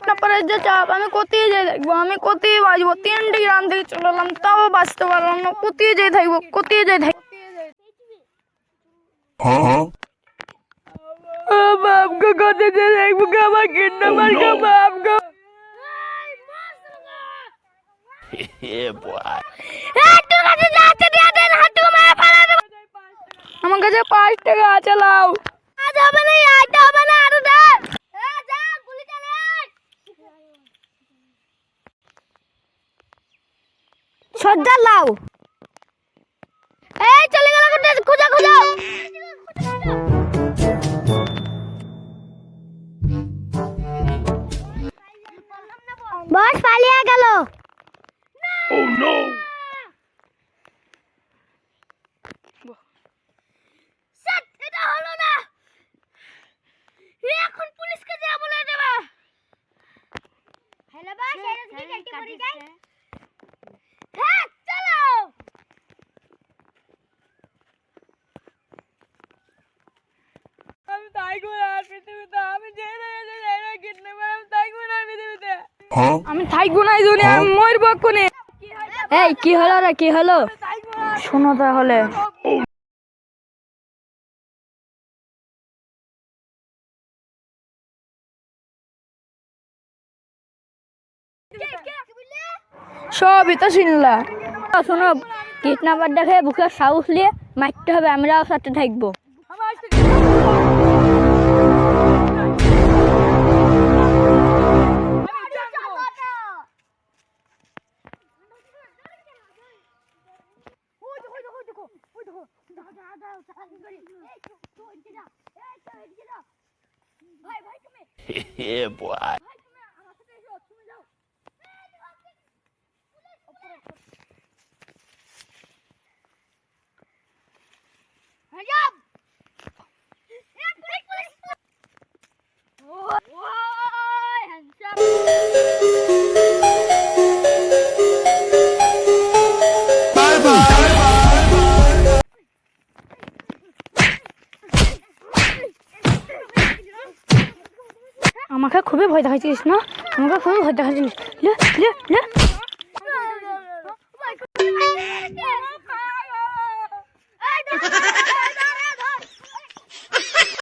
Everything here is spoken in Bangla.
কৃষ্ণপুরের যে চাপ, আমি কোথায় যাই থাকবো, আমি কোথায় বাঁচবো? 3টে গ্রাম থেকে চলে এলাম, তাও বাঁচতে পারলাম না। কোথায় যাই থাকবো, কোথায় যাই থাকবো? বাপ গো, কোথায় যাই থাকবো? আমার কিডন্যাপার গো, বাপ গো। আমার কাছে 5 টাকা আছে, লাও। সর্দার লাও, এই চলে গেল, খুঁজো খুঁজো। বস পালিয়ে গেল। Oh no! এটা হলো না, এখন পুলিশকে যা বলে দেবা। হ্যালো বস, এটা কি কেটে পড়ে যায়? হ্যাঁ চলো। আমি থাকবো না পৃথিবীতে, আমি জেনে কিডন্যাপার, আমি থাকবো না পৃথিবীতে। আমি থাকবো না এই দুনিয়া, আমি মরবো কোনে। এই কি হলো রে, কি হলো? শোনো তাহলে। সবই তো শুনলা। শোনো, কিডন্যাপার দেখে বুকে সাহস নিয়ে মারতে হবে, আমরাও সাথে থাকবো। Yeah, boy. আমাকে খুবই ভয় দেখাচ্ছিস না, আমাকে খুবই ভয় দেখাচ্ছিস। লে লে লে